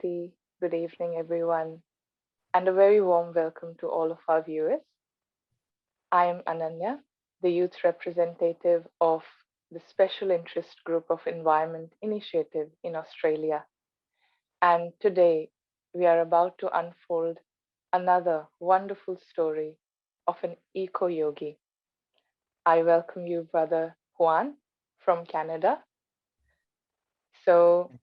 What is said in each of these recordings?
Shanti. Good evening, everyone, and a very warm welcome to all of our viewers. I am Ananya, the youth representative of the Special Interest Group of Environment Initiative in Australia. And today we are about to unfold another wonderful story of an eco-yogi. I welcome you, Brother Juan from Canada. So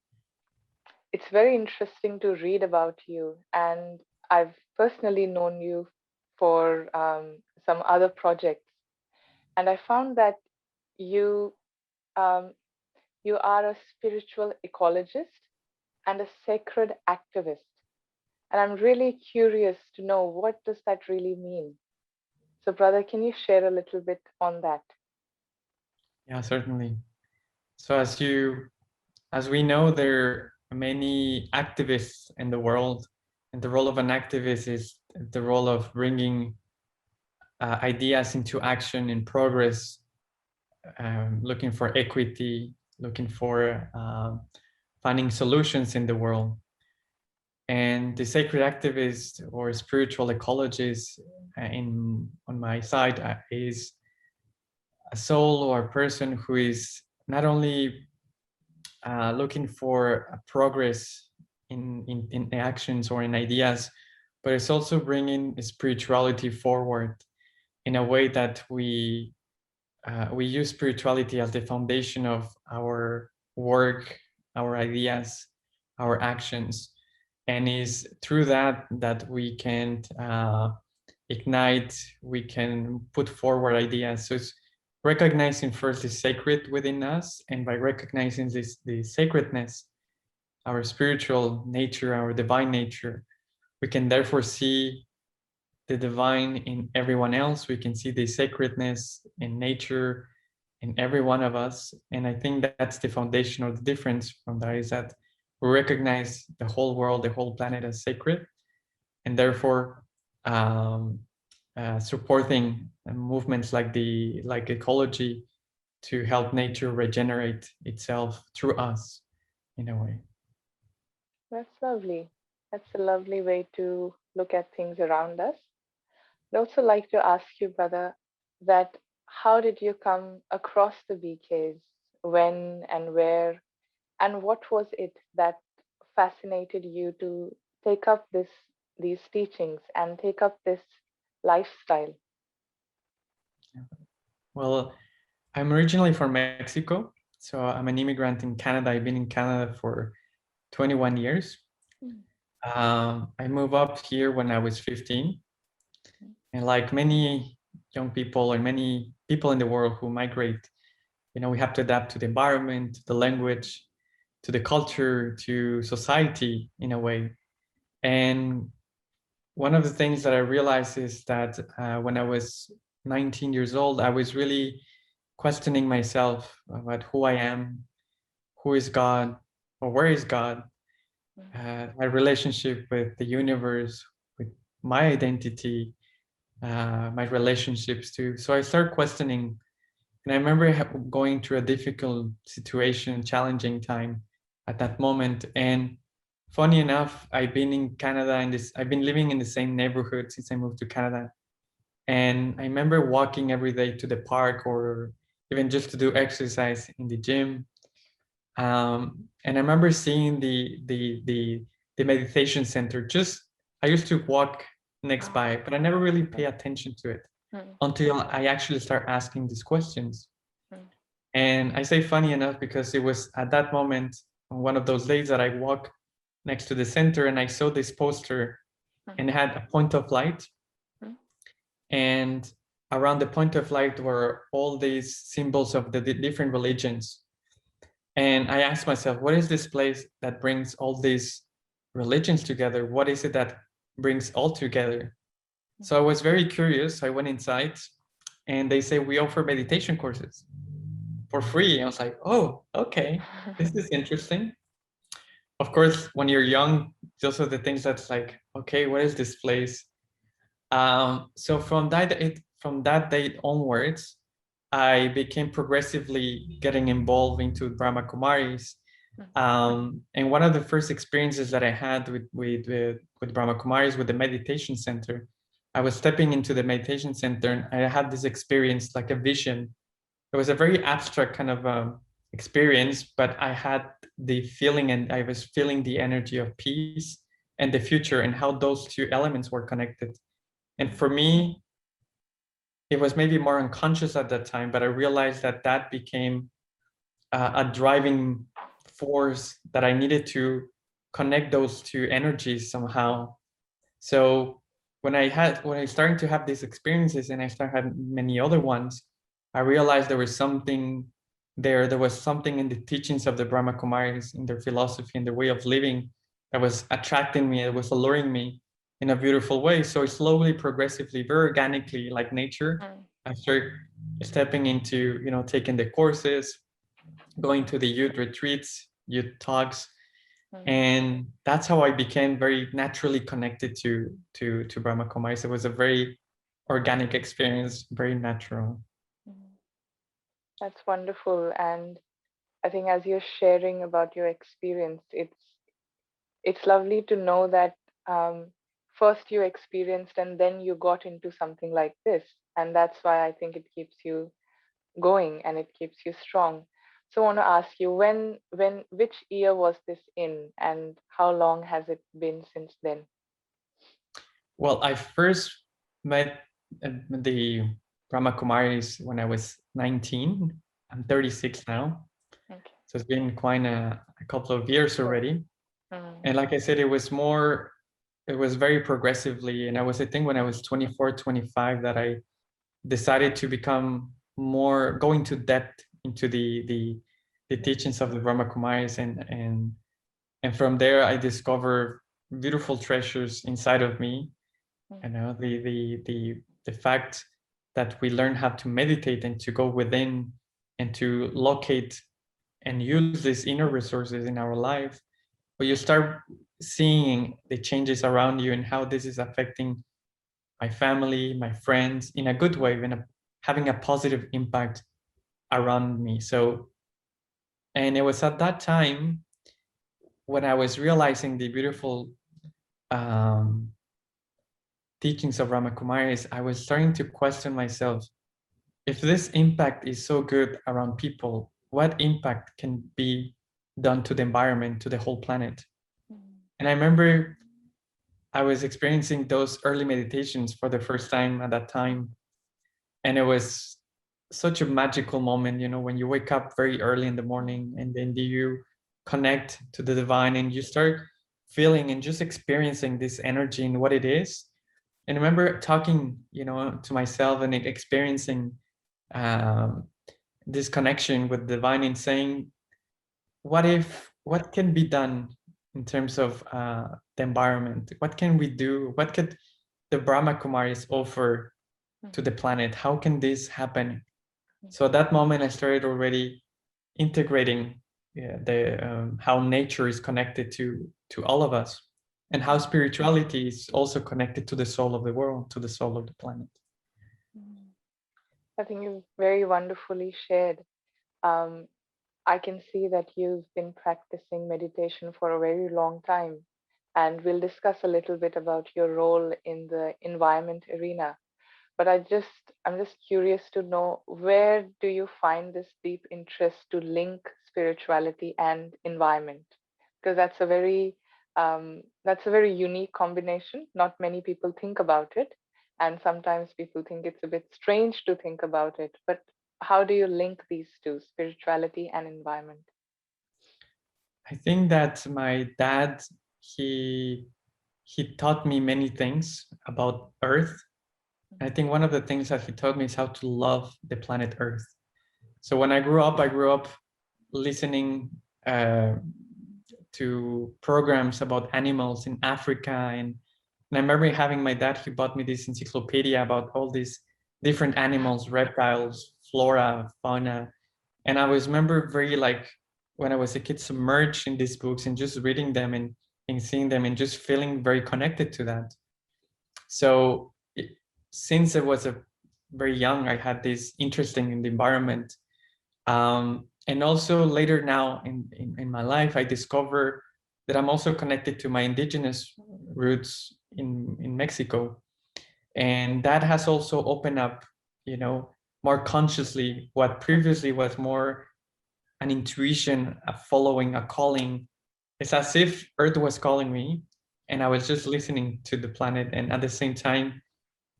it's very interesting to read about you, and I've personally known you for some other projects, and I found that you um, you are a spiritual ecologist and a sacred activist, and I'm really curious to know what does that really mean. So, brother, can you share a little bit on that? Yeah, certainly. So as we know, there are many activists in the world, and the role of an activist is the role of bringing ideas into action and progress, looking for equity, looking for finding solutions in the world. And the sacred activist or spiritual ecologist, on my side, is a soul or a person who is not only looking for progress in actions or in ideas, but it's also bringing spirituality forward in a way that we use spirituality as the foundation of our work, our ideas, our actions, and is through that we can ignite, we can put forward ideas. So it's recognizing first the sacred within us, and by recognizing the sacredness, our spiritual nature, our divine nature, we can therefore see the divine in everyone else. We can see the sacredness in nature in every one of us. And I think that's the foundation or the difference from that, is that we recognize the whole world, the whole planet as sacred, and therefore supporting movements like ecology to help nature regenerate itself through us in a way. That's lovely. That's a lovely way to look at things around us. I'd also like to ask you, brother, that how did you come across the BKs? When and where? And what was it that fascinated you to take up these teachings and take up this lifestyle? Well, I'm originally from Mexico, so I'm an immigrant in Canada. I've been in Canada for 21 years. I moved up here when I was 15. And like many young people or many people in the world who migrate, we have to adapt to the environment, to the language, to the culture, to society in a way. And one of the things that I realized is that when I was 19 years old, I was really questioning myself about who I am, who is God, or where is God, my relationship with the universe, with my identity, my relationships too. So I started questioning, and I remember going through a difficult situation, challenging time at that moment. And funny enough, I've been in Canada and I've been living in the same neighborhood since I moved to Canada. And I remember walking every day to the park or even just to do exercise in the gym. And I remember seeing the meditation center. Just I used to walk next by, but I never really pay attention to it until I actually start asking these questions. And I say funny enough because it was at that moment, on one of those days, that I walked next to the center and I saw this poster and it had a point of light. And around the point of light were all these symbols of the different religions. And I asked myself, what is this place that brings all these religions together? What is it that brings all together? So I was very curious. I went inside and they say, we offer meditation courses for free. I was like, oh, okay, this is interesting. Of course, when you're young, those are the things that's like, okay, what is this place? So from that date onwards, I became progressively getting involved into Brahma Kumaris. And one of the first experiences that I had with Brahma Kumaris, with the meditation center, I was stepping into the meditation center and I had this experience, like a vision. It was a very abstract kind of experience, but I had the feeling and I was feeling the energy of peace and the future and how those two elements were connected. And for me, it was maybe more unconscious at that time, but I realized that that became a driving force that I needed to connect those two energies somehow. So when I started to have these experiences and I started having many other ones, I realized there was something there. There was something in the teachings of the Brahma Kumaris, in their philosophy, in their way of living, that was attracting me. It was alluring me in a beautiful way. So slowly, progressively, very organically, like nature, I started stepping into, taking the courses, going to the youth retreats, youth talks, and that's how I became very naturally connected to Brahma Kumaris. It was a very organic experience, very natural. That's wonderful. And I think as you're sharing about your experience, it's lovely to know that first you experienced and then you got into something like this. And that's why I think it keeps you going and it keeps you strong. So I want to ask you, which year was this in, and how long has it been since then? Well, I first met the Brahma Kumaris when I was 19. I'm 36 now. Okay. So it's been quite a couple of years already. Mm. And like I said, it was very progressively. And I think when I was 24, 25, that I decided to become more, go into depth into the teachings of the Brahma Kumaris. And from there, I discovered beautiful treasures inside of me. The fact that we learn how to meditate and to go within and to locate and use these inner resources in our life, but you start seeing the changes around you and how this is affecting my family, my friends in a good way, having a positive impact around me. And it was at that time when I was realizing the beautiful teachings of Brahma Kumaris, I was starting to question myself, if this impact is so good around people, what impact can be done to the environment, to the whole planet? And I remember I was experiencing those early meditations for the first time at that time. And it was such a magical moment, when you wake up very early in the morning and then you connect to the divine and you start feeling and just experiencing this energy and what it is. And I remember talking, to myself and experiencing this connection with divine and saying, what can be done in terms of the environment? What can we do? What could the Brahma Kumaris offer to the planet? How can this happen? So at that moment, I started already integrating how nature is connected to all of us, and how spirituality is also connected to the soul of the world, to the soul of the planet. I think you've very wonderfully shared. Um, I can see that you've been practicing meditation for a very long time, and we'll discuss a little bit about your role in the environment arena. But I'm just curious to know, where do you find this deep interest to link spirituality and environment? Because that's a very unique combination. Not many people think about it, and sometimes people think it's a bit strange to think about it. But how do you link these two, spirituality and environment? I think that my dad, he taught me many things about Earth. I think one of the things that he taught me is how to love the planet Earth. So when I grew up listening to programs about animals in Africa, and I remember having my dad, he bought me this encyclopedia about all these different animals, reptiles, flora, fauna. And I was remember very, like, when I was a kid, submerged in these books and just reading them and seeing them and just feeling very connected to that. So since I was very young, I had this interest in the environment. And also later now in my life, I discover that I'm also connected to my indigenous roots in Mexico. And that has also opened up, more consciously what previously was more an intuition, a following, a calling. It's as if Earth was calling me and I was just listening to the planet. And at the same time,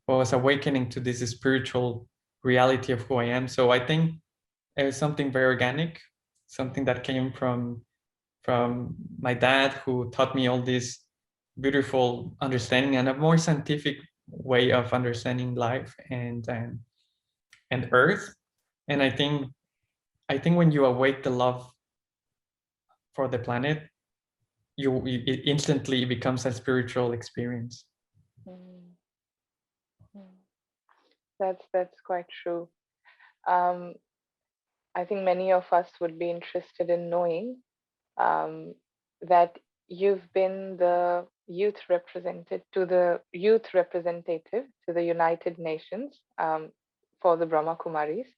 I was awakening to this spiritual reality of who I am. So I think it was something very organic, something that came from my dad, who taught me all this beautiful understanding and a more scientific way of understanding life and Earth. And I think when you awake the love for the planet, it instantly becomes a spiritual experience. Mm, mm. That's quite true. Um, I think many of us would be interested in knowing um, that you've been the youth representative to the United Nations for the Brahma Kumaris.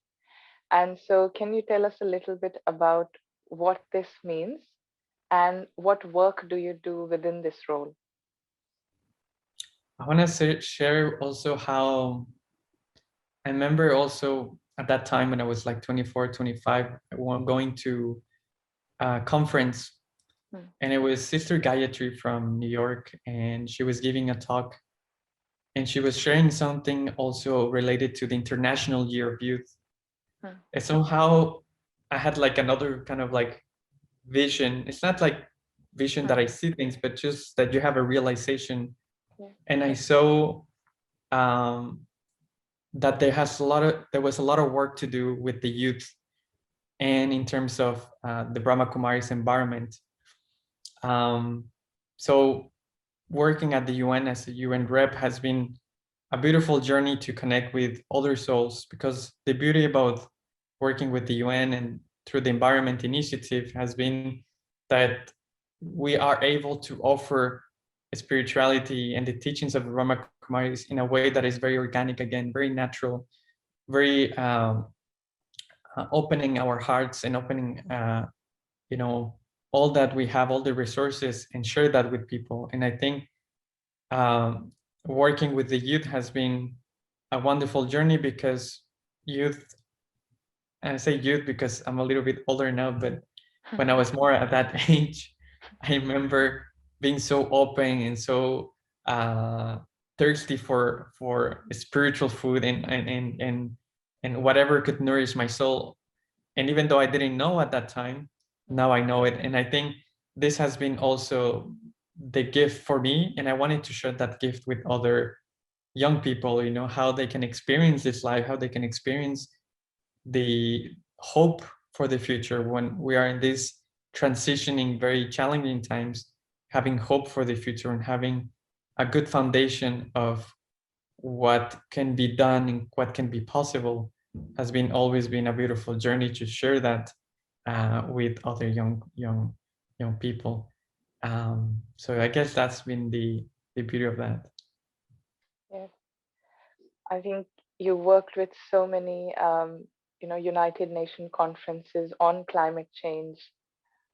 And so, can you tell us a little bit about what this means and what work do you do within this role? I want to share also how I remember also at that time when I was like 24, 25, going to a conference, Hmm. and it was Sister Gayatri from New York, and she was giving a talk, and she was sharing something also related to the International Year of Youth. Hmm. And somehow I had like another kind of like vision. It's not like vision Hmm. that I see things, but just that you have a realization. Yeah. And I saw that there was a lot of work to do with the youth, and in terms of the Brahma Kumaris environment. Um, so working at the UN as a UN rep has been a beautiful journey to connect with other souls, because the beauty about working with the UN and through the Environment Initiative has been that we are able to offer spirituality and the teachings of Brahma Kumaris in a way that is very organic, again, very natural, very opening our hearts and opening, all that we have, all the resources, and share that with people. And I think um, working with the youth has been a wonderful journey, because youth, and I say youth because I'm a little bit older now, but when I was more at that age, I remember being so open and so uh, thirsty for spiritual food and whatever could nourish my soul. And even though I didn't know at that time, now I know it. And I think this has been also the gift for me, and I wanted to share that gift with other young people, how they can experience this life, how they can experience the hope for the future when we are in these transitioning, very challenging times. Having hope for the future and having a good foundation of what can be done and what can be possible has been always been a beautiful journey to share that with other young people. So I guess that's been the beauty of that. Yes, I think you worked with so many, United Nations conferences on climate change.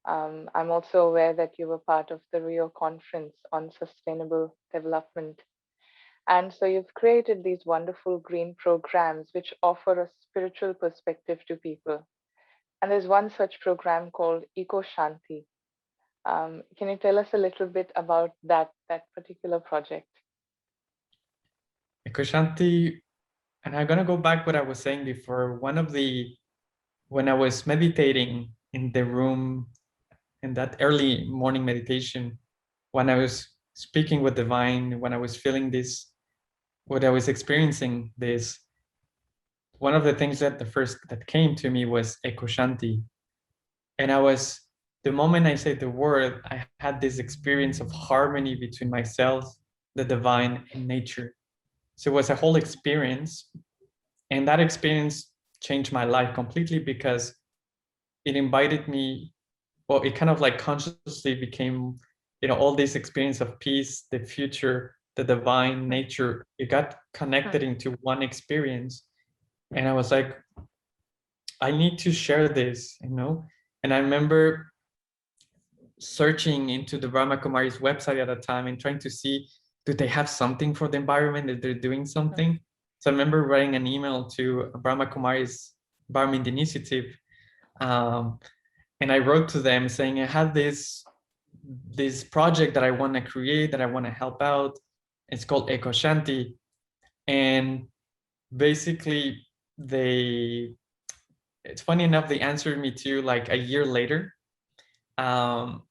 I'm also aware that you were part of the Rio conference on sustainable development. And so you've created these wonderful green programs which offer a spiritual perspective to people. And there's one such program called Ecoshanti. Can you tell us a little bit about that particular project? Ecoshanti, and I'm gonna go back what I was saying before. When I was meditating in the room in that early morning meditation, when I was speaking with divine, when I was feeling this, what I was experiencing this, one of the things that the first that came to me was Ecoshanti. And the moment I said the word, I had this experience of harmony between myself, the divine, and nature. So it was a whole experience. And that experience changed my life completely, because it invited me, well, it kind of like consciously became, all this experience of peace, the future, the divine nature. It got connected into one experience. And I was like, I need to share this, you know. And I remember searching into the Brahma Kumaris website at the time and trying to see, do they have something for the environment, that they're doing something? So I remember writing an email to Brahma Kumaris Environment Initiative, um, and I wrote to them saying I had this project that I want to create, that I want to help out. It's called Ecoshanti, and basically it's funny enough, they answered me too like a year later, um,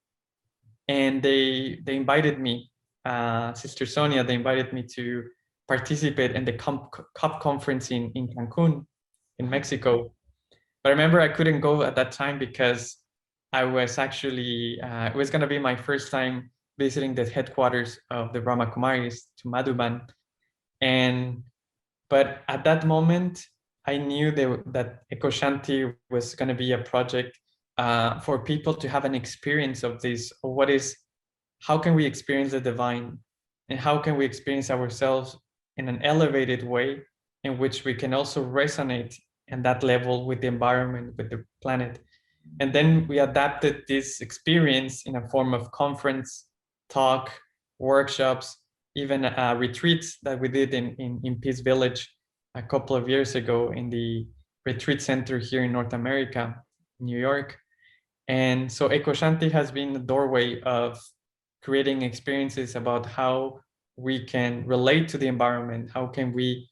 and they invited me, Sister Sonia, they invited me to participate in the COP conference in Cancun, in Mexico. But I remember I couldn't go at that time because I was actually, it was going to be my first time visiting the headquarters of the Brahma Kumaris to Madhuban. But at that moment, I knew that Ecoshanti was going to be a project for people to have an experience of this, or how can we experience the divine, and how can we experience ourselves in an elevated way in which we can also resonate in that level with the environment, with the planet. And then we adapted this experience in a form of conference, talk, workshops, even retreats that we did in Peace Village a couple of years ago in the retreat center here in North America, New York. And so Ecoshanti has been the doorway of creating experiences about how we can relate to the environment, how can we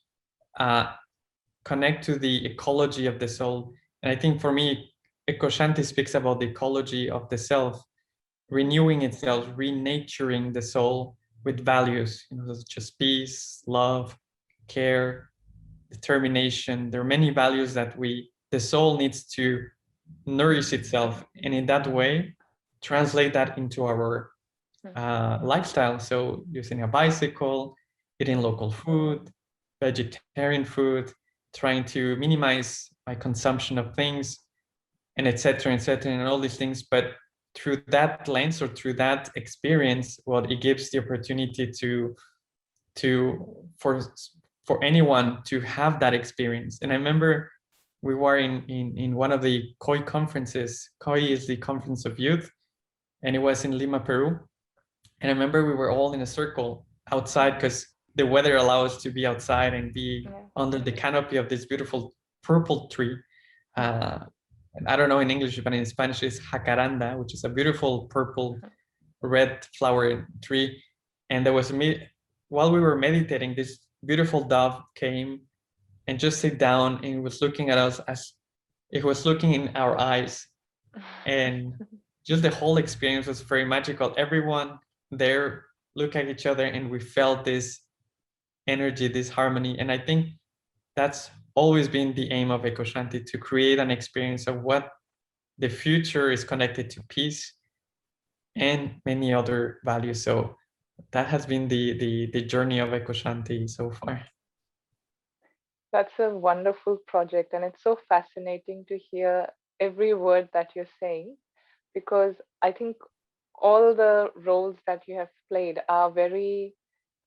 connect to the ecology of the soul. And I think for me, Ecoshanti speaks about the ecology of the self, renewing itself, renaturing the soul with values, such as peace, love, care, determination. There are many values that the soul needs to nourish itself, and in that way, translate that into our lifestyle. So using a bicycle, eating local food, vegetarian food, trying to minimize my consumption of things, and etc., and all these things. But through that lens or through that experience, well, it gives the opportunity for anyone to have that experience. And I remember we were in one of the COI conferences. COI is the Conference of Youth, and it was in Lima, Peru. And I remember we were all in a circle outside because the weather allowed us to be outside and be under the canopy of this beautiful purple tree. And I don't know in English, but in Spanish it's jacaranda, which is a beautiful purple red flower tree. And there was while we were meditating, this beautiful dove came and just sit down and was looking at us as it was looking in our eyes. And just the whole experience was very magical. Everyone there looked at each other and we felt this energy, this harmony. And I think that's always been the aim of Ecoshanti, to create an experience of what the future is connected to peace and many other values. So that has been the journey of Ecoshanti so far. That's a wonderful project, and it's so fascinating to hear every word that you're saying, because I think all the roles that you have played are very,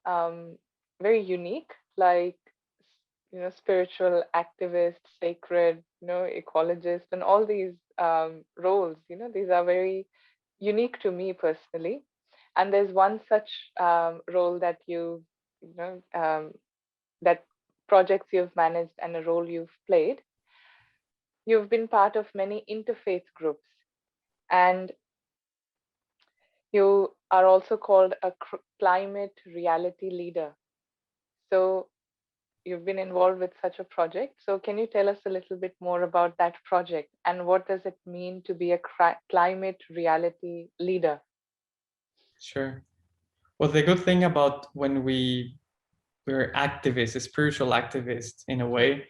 very unique, like, spiritual activist, sacred, ecologist, and all these roles, these are very unique to me personally. And there's one such role that that projects you've managed and a role you've played. You've been part of many interfaith groups, and you are also called a climate reality leader. So you've been involved with such a project. So can you tell us a little bit more about that project, and what does it mean to be a climate reality leader? Sure. Well, the good thing about when we're activists, spiritual activists in a way,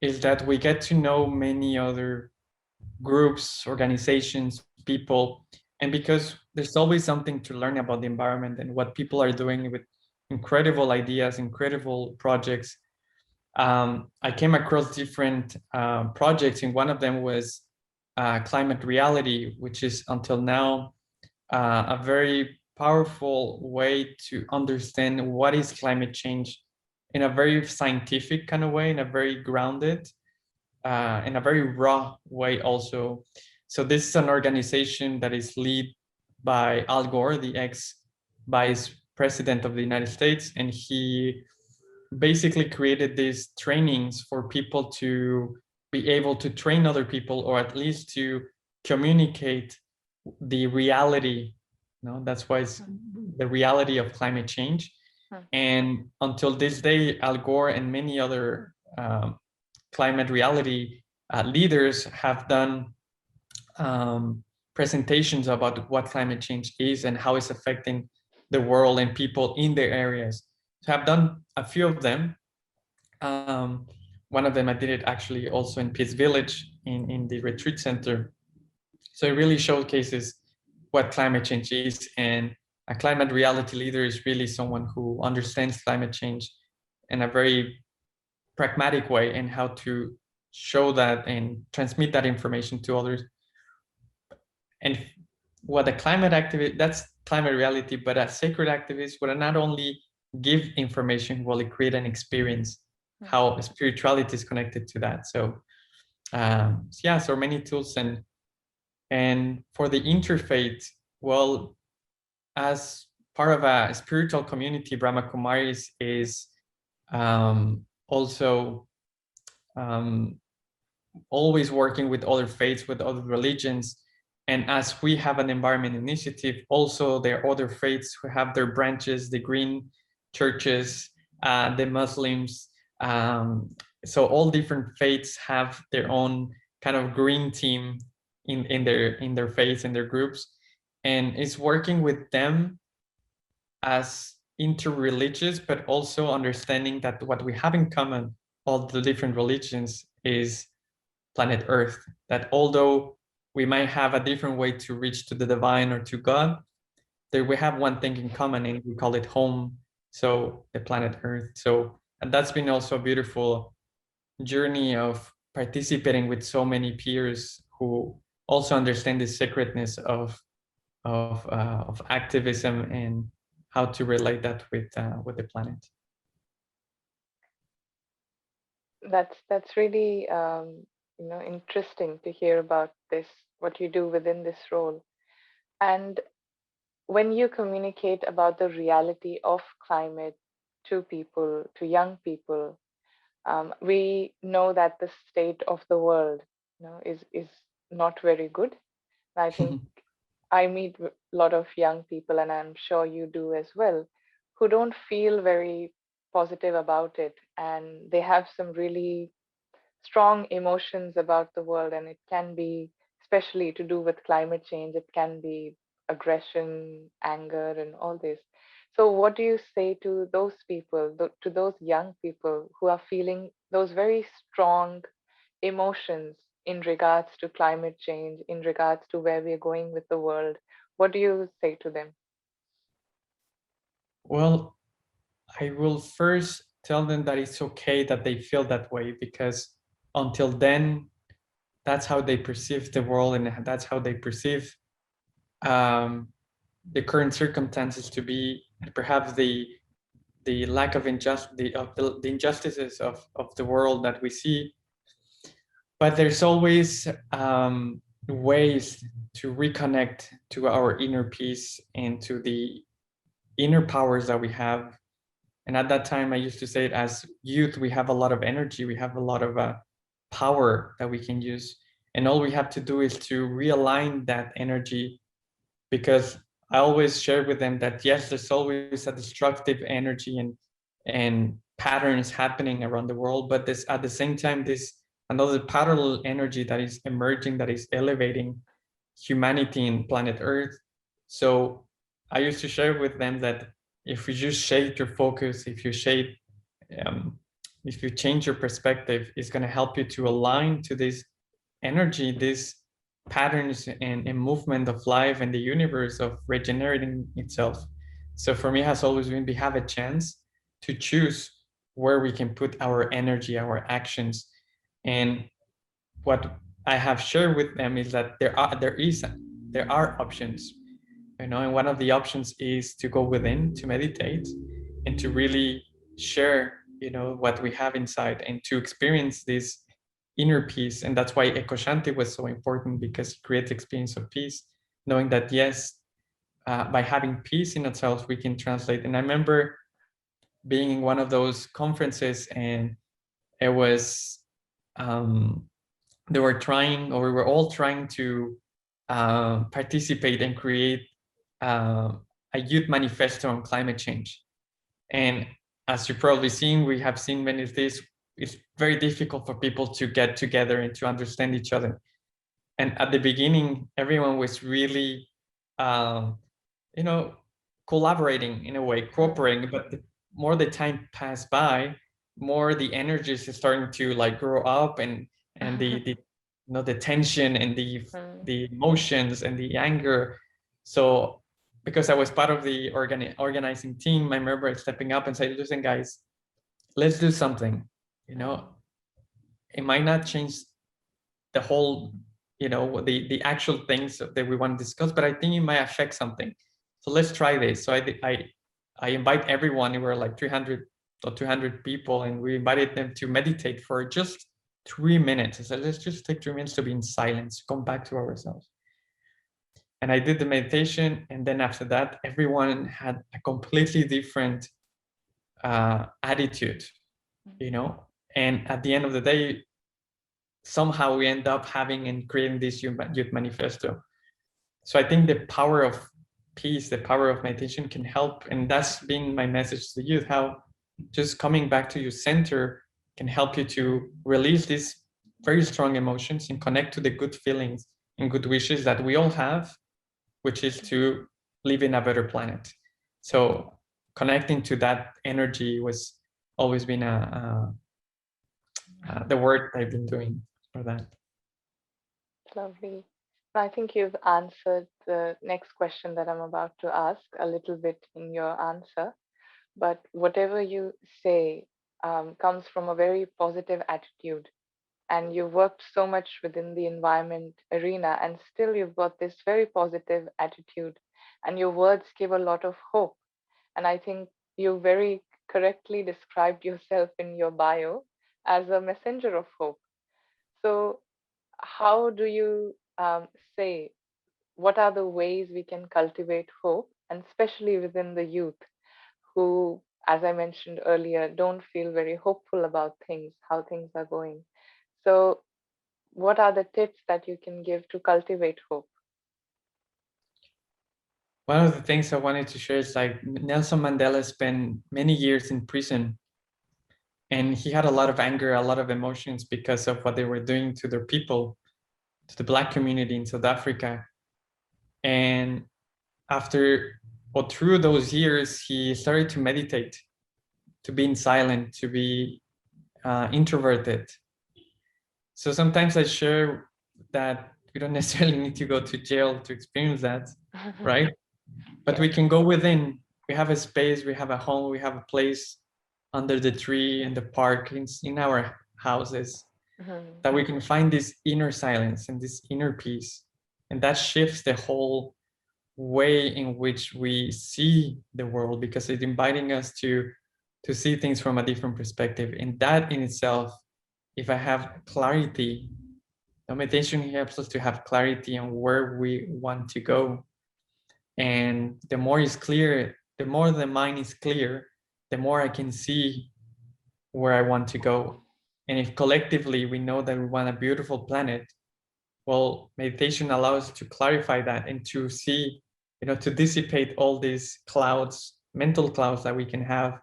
is that we get to know many other groups, organizations, people, and because there's always something to learn about the environment and what people are doing with incredible ideas, incredible projects. I came across different projects, and one of them was Climate Reality, which is until now a very powerful way to understand what is climate change in a very scientific kind of way, in a very grounded. in a very raw way also. So this is an organization that is led by Al Gore, the ex-vice president of the United States, and he basically created these trainings for people to be able to train other people, or at least to communicate the reality. That's why it's the reality of climate change. And until this day, Al Gore and many other climate reality leaders have done presentations about what climate change is and how it's affecting the world and people in their areas. So I've done a few of them. One of them I did it actually also in Peace Village in the retreat center. So it really showcases what climate change is, and a climate reality leader is really someone who understands climate change in a very pragmatic way and how to show that and transmit that information to others. And what a climate activist, that's climate reality, but a sacred activist would not only give information, will it create an experience, how spirituality is connected to that. So yeah, so many tools. And for the interfaith, well, as part of a spiritual community, Brahma Kumaris is also always working with other faiths, with other religions. And as we have an environment initiative, also there are other faiths who have their branches, the green churches, the Muslims. So all different faiths have their own kind of green team in their faiths and their groups. And it's working with them as interreligious, but also understanding that what we have in common, all the different religions, is planet Earth. That although we might have a different way to reach to the divine or to God, that we have one thing in common, and we call it home. So the planet Earth. So, and that's been also a beautiful journey of participating with so many peers who also understand the sacredness of activism and how to relate that with the planet. That's really interesting to hear about this, what you do within this role. And when you communicate about the reality of climate to people, to young people, we know that the state of the world, is not very good. I think I meet a lot of young people, and I'm sure you do as well, who don't feel very positive about it, and they have some really strong emotions about the world, and it can be, especially to do with climate change, it can be aggression, anger, and all this. So what do you say to those people, to those young people who are feeling those very strong emotions in regards to climate change, in regards to where we're going with the world? What do you say to them? Well, I will first tell them that it's okay that they feel that way, because until then, that's how they perceive the world, and that's how they perceive the current circumstances to be, and perhaps the lack of the injustices of the world that we see. But there's always ways to reconnect to our inner peace and to the inner powers that we have. And at that time, I used to say it, as youth, we have a lot of energy, we have a lot of power that we can use. And all we have to do is to realign that energy, because I always share with them that yes, there's always a destructive energy and patterns happening around the world, but this at the same time, this another parallel energy that is emerging, that is elevating humanity in planet Earth. So I used to share with them that if you just shape your focus, if you change your perspective, it's going to help you to align to this energy, this patterns and movement of life and the universe of regenerating itself. So for me, it has always been, we have a chance to choose where we can put our energy, our actions. And what I have shared with them is that there are options, and one of the options is to go within, to meditate, and to really share, what we have inside, and to experience this inner peace. And that's why Ecoshanti was so important, because it creates experience of peace, knowing that, yes, by having peace in itself, we can translate. And I remember being in one of those conferences, and it was, they were trying, or we were all trying to participate and create a youth manifesto on climate change. And as you've probably seen, we have seen many of these, it's very difficult for people to get together and to understand each other. And at the beginning, everyone was really, you know, collaborating in a way, cooperating, but the more the time passed by, more the energies is starting to like grow up, and the you know, the tension and the emotions and the anger. So because I was part of the organizing team, I remember stepping up and saying, listen, guys, let's do something. You know, it might not change the whole, you know, the actual things that we want to discuss, but I think it might affect something. So let's try this. So I invite everyone. We were like 300 or 200 people, and we invited them to meditate for just 3 minutes. I said, let's just take 3 minutes to be in silence, come back to ourselves. And I did the meditation, and then after that, everyone had a completely different attitude, you know. And at the end of the day, somehow we end up having and creating this youth manifesto. So I think the power of peace, the power of meditation can help. And that's been my message to the youth, how just coming back to your center can help you to release these very strong emotions and connect to the good feelings and good wishes that we all have, which is to live in a better planet. So connecting to that energy was always been the work I've been doing for that. Lovely. I think you've answered the next question that I'm about to ask a little bit in your answer. But whatever you say comes from a very positive attitude. And you worked so much within the environment arena, and still you've got this very positive attitude. And your words give a lot of hope. And I think you very correctly described yourself in your bio as a messenger of hope. So, how do you say, what are the ways we can cultivate hope, and especially within the youth who, as I mentioned earlier, don't feel very hopeful about things, how things are going? So, what are the tips that you can give to cultivate hope? One of the things I wanted to share is like Nelson Mandela spent many years in prison, and he had a lot of anger, a lot of emotions because of what they were doing to their people, to the Black community in South Africa. And after or through those years, he started to meditate, to be in silent, to be introverted. So sometimes I share that we don't necessarily need to go to jail to experience that, right? But Yes. we can go within. We have a space, we have a home, we have a place under the tree in the park, in our houses, that we can find this inner silence and this inner peace. And that shifts the whole way in which we see the world, because it's inviting us to see things from a different perspective. And that in itself, if I have clarity, the meditation helps us to have clarity on where we want to go. And the more it's clear, the more the mind is clear, the more I can see where I want to go. And if collectively we know that we want a beautiful planet, well, meditation allows us to clarify that and to see, you know, to dissipate all these clouds, mental clouds that we can have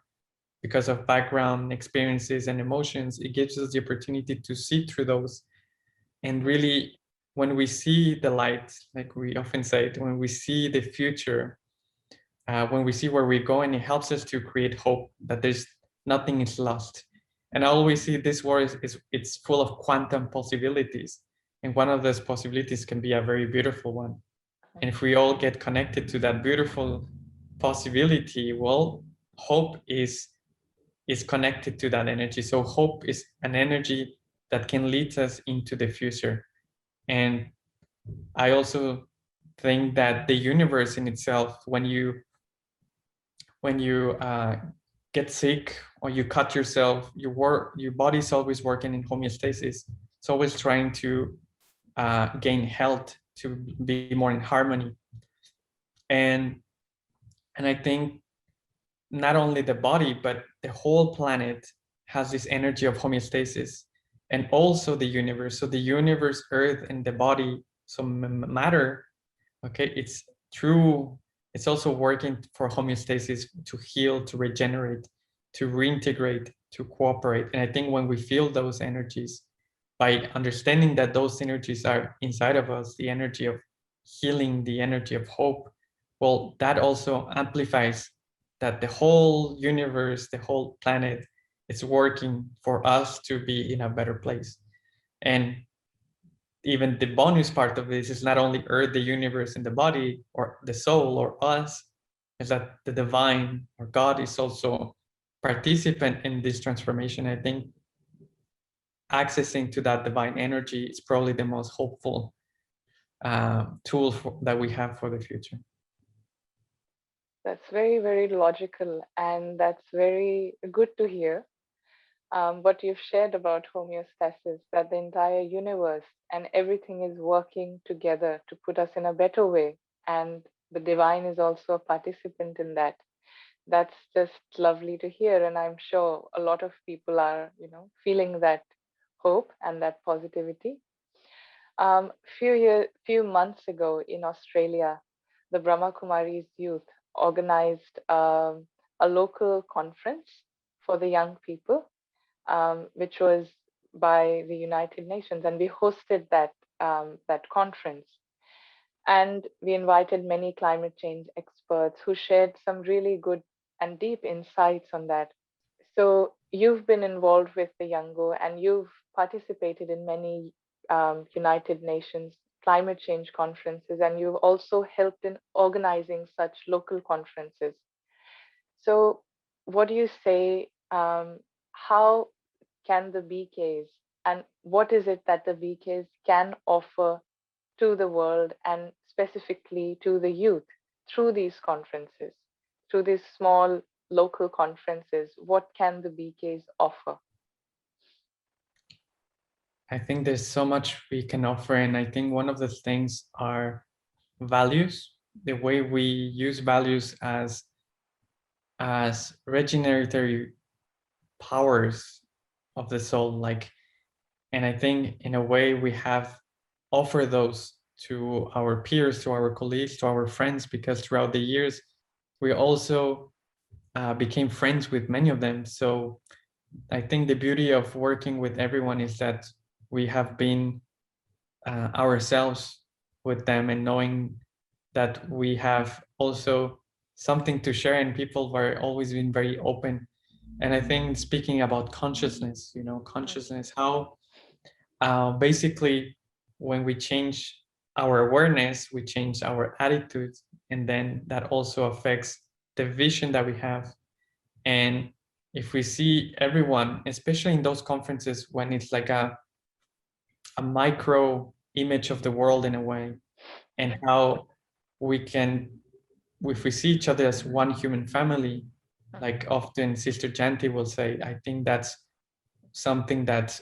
because of background experiences and emotions. It gives us the opportunity to see through those. And really, when we see the light, like we often say, when we see the future, when we see where we're going, it helps us to create hope that there's nothing is lost. And I always see this world is it's full of quantum possibilities. And one of those possibilities can be a very beautiful one. And if we all get connected to that beautiful possibility, well, hope is connected to that energy. So hope is an energy that can lead us into the future. And I also think that the universe in itself, when you get sick or you cut yourself, your body's always working in homeostasis. it's always trying to gain health, to be more in harmony. And I think not only the body, but the whole planet has this energy of homeostasis, and also the universe. So the universe, earth, and the body, so matter, okay, it's also working for homeostasis, to heal, to regenerate, to reintegrate, to cooperate. And I think when we feel those energies, by understanding that those energies are inside of us, the energy of healing, the energy of hope, well, that also amplifies that the whole universe, the whole planet is working for us to be in a better place. And even the bonus part of this is not only earth, the universe, and the body, or the soul, or us, is that the divine or God is also participant in this transformation. I think accessing to that divine energy is probably the most hopeful tool that we have for the future. That's very, very logical, and that's very good to hear. What you've shared about homeostasis, that the entire universe and everything is working together to put us in a better way, and the divine is also a participant in that. That's just lovely to hear, and I'm sure a lot of people are, feeling that hope and that positivity. Few months ago in Australia, the Brahma Kumaris youth organized a local conference for the young people, which was by the United Nations, and we hosted that conference. And we invited many climate change experts who shared some really good and deep insights on that. So you've been involved with the Yango, and you've participated in many United Nations climate change conferences, and you've also helped in organizing such local conferences. So, what do you say? How can the BKs, and what is it that the BKs can offer to the world, and specifically to the youth, through these conferences, through these small local conferences? What can the BKs offer? I think there's so much we can offer, and I think one of the things are values, the way we use values as regeneratory powers of the soul. Like, and I think in a way we have offered those to our peers, to our colleagues, to our friends, because throughout the years we also became friends with many of them. So I think the beauty of working with everyone is that we have been ourselves with them, and knowing that we have also something to share, and people were always been very open. And I think, speaking about consciousness, consciousness, how basically when we change our awareness, we change our attitudes, and then that also affects the vision that we have. And if we see everyone, especially in those conferences when it's like a micro image of the world in a way, and how we can, if we see each other as one human family, like often Sister Shanti will say, I think that's something that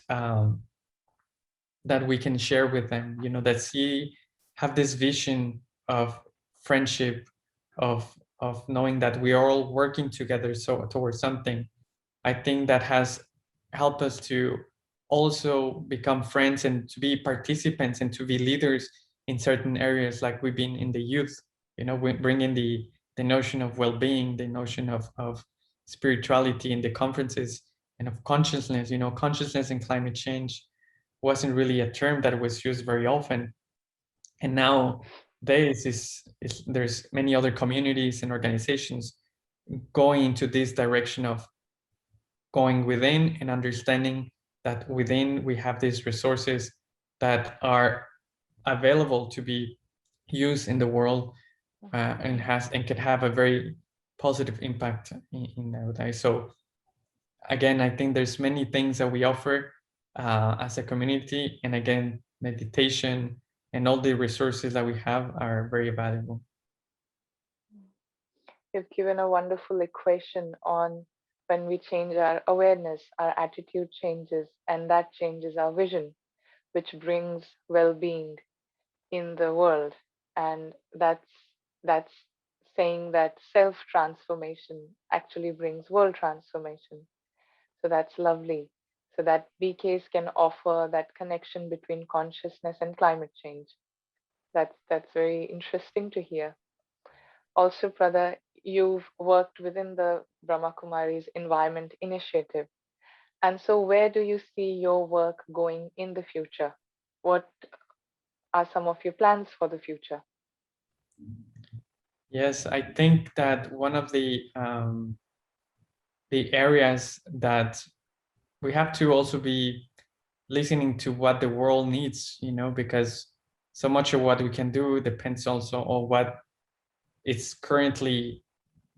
we can share with them, that see, have this vision of friendship, of knowing that we are all working together so towards something. I think that has helped us to also become friends, and to be participants, and to be leaders in certain areas, like we've been in the youth, we bring in the notion of well-being, the notion of spirituality in the conferences, and of consciousness. Consciousness and climate change wasn't really a term that was used very often. And nowadays there's many other communities and organizations going into this direction of going within, and understanding that within we have these resources that are available to be used in the world, and can have a very positive impact in nowadays. So again, I think there's many things that we offer as a community, and again, meditation and all the resources that we have are very valuable. You've given a wonderful equation on when we change our awareness, our attitude changes, and that changes our vision. which brings well-being in the world. And that's saying that self-transformation actually brings world transformation. So that's lovely. So that BKs can offer that connection between consciousness and climate change. That's very interesting to hear. Also, brother, you've worked within the Brahma Kumaris Environment Initiative. And so where do you see your work going in the future? What are some of your plans for the future? Yes, I think that one of the areas that we have to also be listening to what the world needs, because so much of what we can do depends also on what it's currently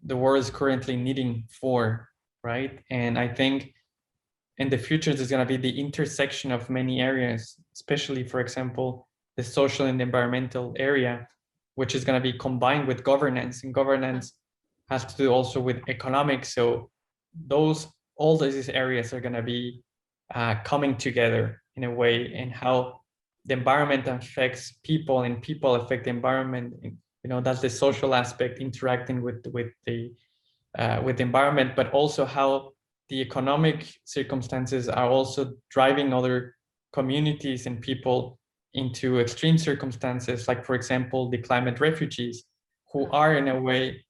the world is currently needing for, right? And I think in the future there's going to be the intersection of many areas, especially, for example, the social and environmental area, which is going to be combined with governance, and governance has to do also with economics. So those all these areas are going to be coming together in a way, and how the environment affects people and people affect the environment. That's the social aspect, interacting with the environment, but also how the economic circumstances are also driving other communities and people into extreme circumstances, like, for example, the climate refugees, who are in a way,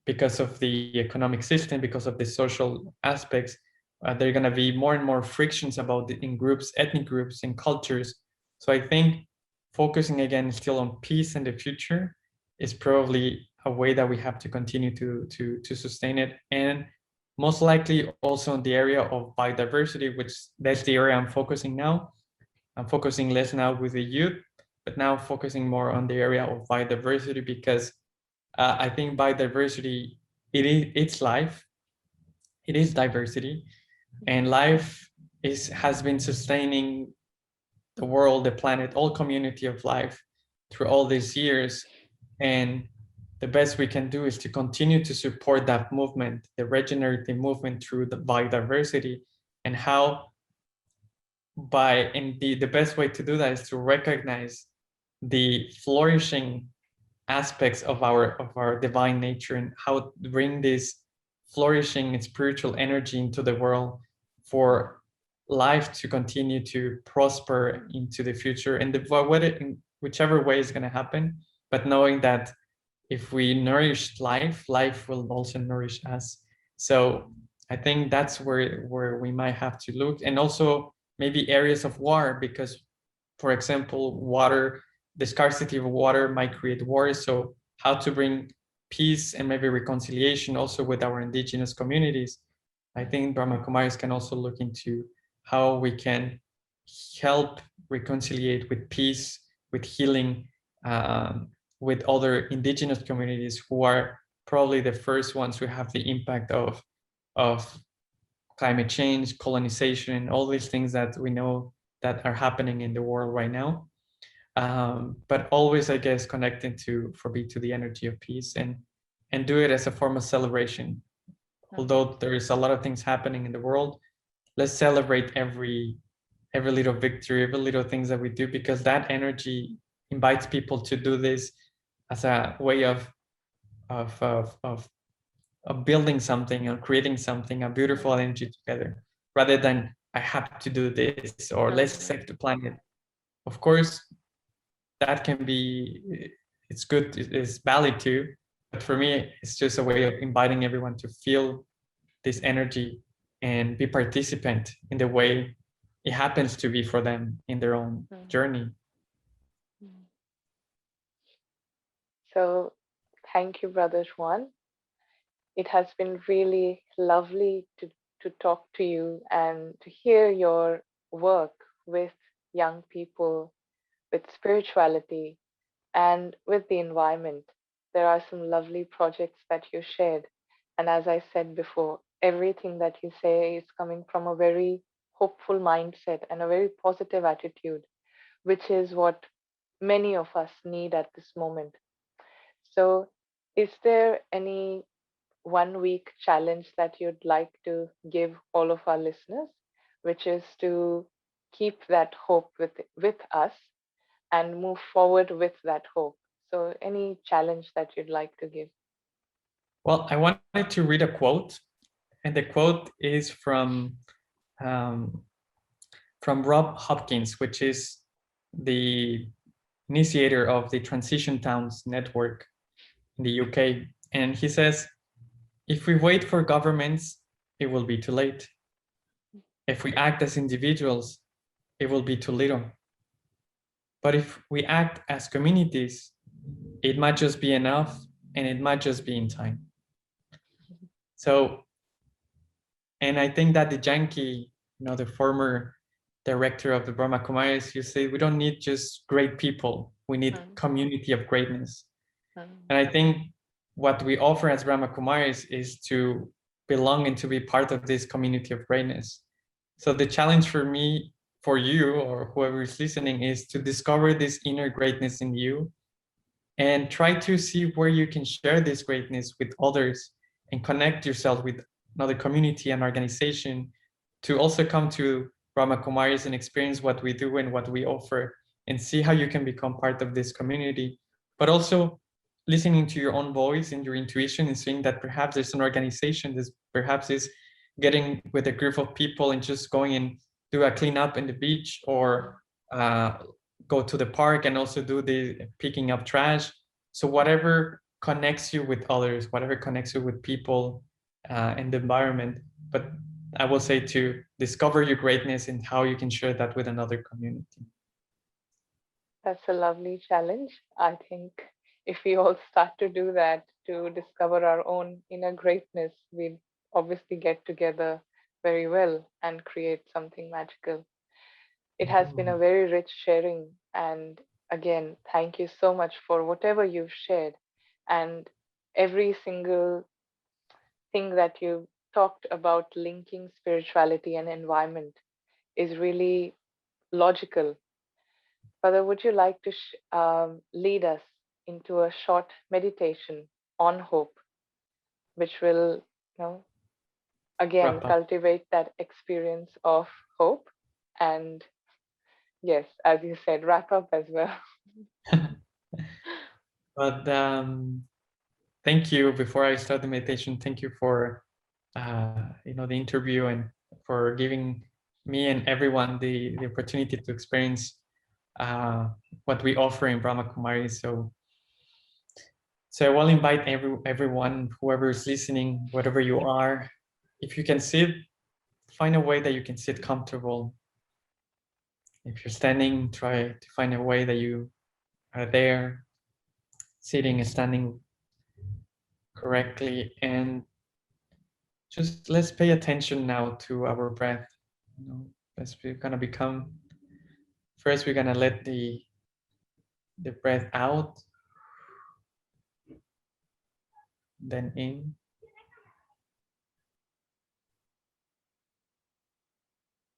because of the economic system, because of the social aspects, there are going to be more and more frictions about in groups, ethnic groups, and cultures. So I think focusing again still on peace in the future is probably a way that we have to continue to sustain it. And most likely also in the area of biodiversity, which that's the area I'm focusing now. I'm focusing less now with the youth, but now focusing more on the area of biodiversity, because I think biodiversity, it's life, it is diversity, and life has been sustaining the world, the planet, all community of life through all these years. And the best we can do is to continue to support that movement, the regenerative movement, through the biodiversity. And how and the best way to do that is to recognize the flourishing aspects of our divine nature, and how to bring this flourishing and spiritual energy into the world for life to continue to prosper into the future, and in whichever way is going to happen, but knowing that if we nourish life, life will also nourish us. So I think that's where we might have to look. And also maybe areas of war, because, for example, water, the scarcity of water might create wars. So how to bring peace and maybe reconciliation also with our indigenous communities. I think Brahma Kumaris can also look into how we can help reconciliate with peace, with healing, with other indigenous communities, who are probably the first ones who have the impact of climate change, colonization, all these things that we know that are happening in the world right now. But always, I guess, connecting to the energy of peace, and do it as a form of celebration. Although there is a lot of things happening in the world, let's celebrate every little victory, every little things that we do, because that energy invites people to do this as a way of of of of, of building something, or creating something, a beautiful energy together, rather than I have to do this, or let's save the planet. Of course, that can be, it's good, it's valid too, but for me it's just a way of inviting everyone to feel this energy and be participant in the way it happens to be for them in their own journey. So thank you, Brother Juan. It has been really lovely to talk to you and to hear your work with young people, with spirituality, and with the environment. There are some lovely projects that you shared. And as I said before, everything that you say is coming from a very hopeful mindset and a very positive attitude, which is what many of us need at this moment. So, is there any 1 week challenge that you'd like to give all of our listeners, which is to keep that hope with us and move forward with that hope. So, any challenge that you'd like to give? Well, I wanted to read a quote, and the quote is um, from Rob Hopkins, which is the initiator of the Transition Towns Network in the UK. And he says, if we wait for governments, it will be too late. If we act as individuals, it will be too little. But if we act as communities, it might just be enough, and it might just be in time. So, and I think that the Janki, the former director of the Brahma Kumaris, you say we don't need just great people, we need community of greatness. And I think what we offer as Brahma Kumaris is to belong and to be part of this community of greatness. So the challenge for me, for you, or whoever is listening, is to discover this inner greatness in you and try to see where you can share this greatness with others and connect yourself with another community and organization to also come to Brahma Kumaris and experience what we do and what we offer and see how you can become part of this community. But also listening to your own voice and your intuition and seeing that perhaps there's an organization that perhaps is getting with a group of people and just going and do a cleanup in the beach or go to the park and also do the picking up trash. So whatever connects you with others, whatever connects you with people and the environment. But I will say to discover your greatness and how you can share that with another community. That's a lovely challenge. I think if we all start to do that, to discover our own inner greatness, we obviously get together very well and create something magical. It has been a very rich sharing. And again, thank you so much for whatever you've shared. And every single thing that you talked about linking spirituality and environment is really logical. Father, would you like to lead us into a short meditation on hope, which will, again, Wrap up. cultivate that experience of hope and, yes, as you said, wrap up as well. But thank you. Before I start the meditation, thank you for the interview and for giving me and everyone the opportunity to experience what we offer in Brahma Kumari. So I will invite everyone, whoever is listening, whatever you are, if you can sit, find a way that you can sit comfortable. If you're standing, try to find a way that you are there, sitting and standing correctly, and just let's pay attention now to our breath. We're gonna become. First, we're gonna let the breath out, then in.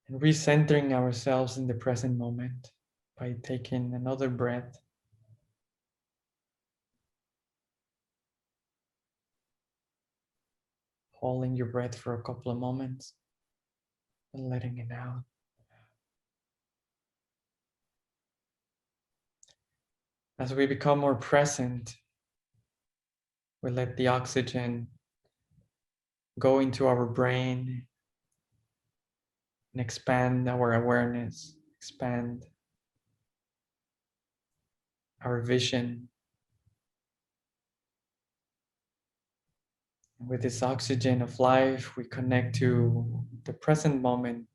And recentering ourselves in the present moment by taking another breath. Holding your breath for a couple of moments and letting it out. As we become more present, we let the oxygen go into our brain and expand our awareness, expand our vision. And with this oxygen of life, we connect to the present moment,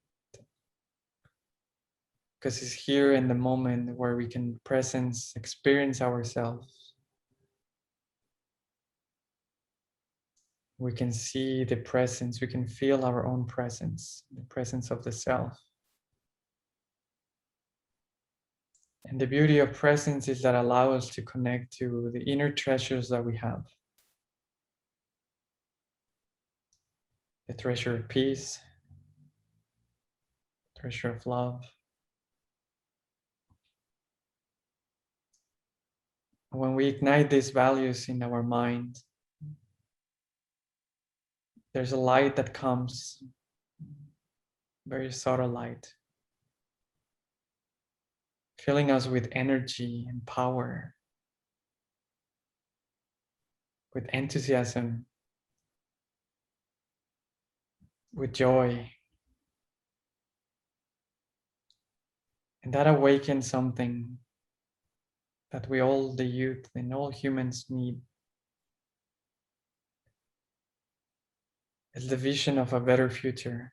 because it's here in the moment where we can experience ourselves. We can see the presence, we can feel our own presence, the presence of the self. And the beauty of presence is that allow us to connect to the inner treasures that we have. The treasure of peace, treasure of love. When we ignite these values in our mind, there's a light that comes, very subtle light. filling us with energy and power, with enthusiasm, with joy. And that awakens something that we all, the youth and all humans, need. It's the vision of a better future.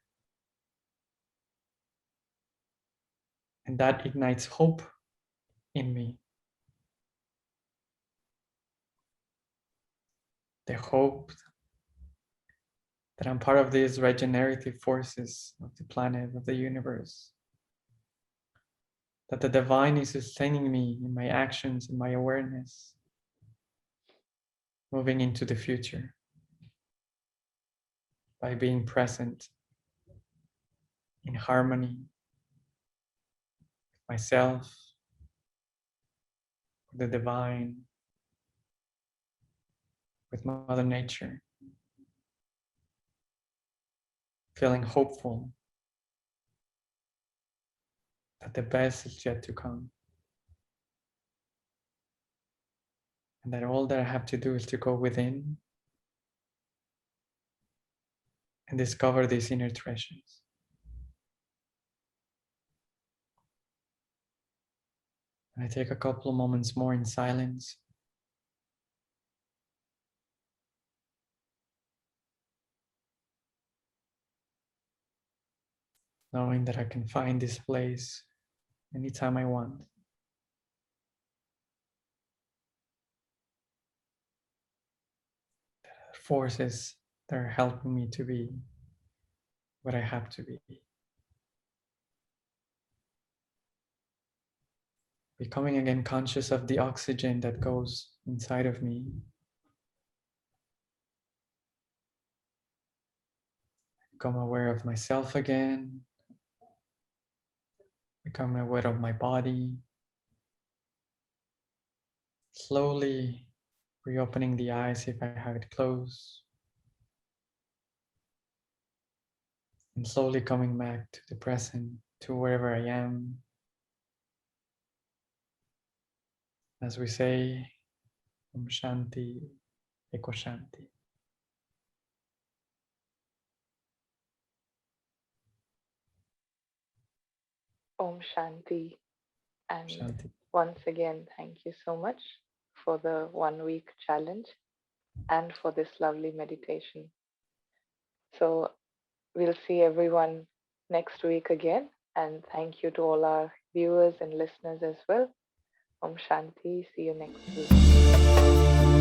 And that ignites hope in me. The hope that I'm part of these regenerative forces of the planet, of the universe. That the divine is sustaining me in my actions and my awareness, moving into the future by being present in harmony with myself, with the divine, with Mother Nature, feeling hopeful that the best is yet to come. And that all that I have to do is to go within and discover these inner treasures. And I take a couple of moments more in silence. Knowing that I can find this place anytime I want. There are forces that are helping me to be what I have to be. Becoming again conscious of the oxygen that goes inside of me. Become aware of myself again. Become aware of my body. Slowly reopening the eyes if I have it closed. And slowly coming back to the present, to wherever I am. As we say, Shanti, Ecoshanti. Om Shanti. And Shanti. once again, thank you so much for the 1 week challenge and for this lovely meditation. So we'll see everyone next week again. And thank you to all our viewers and listeners as well. Om Shanti. See you next week.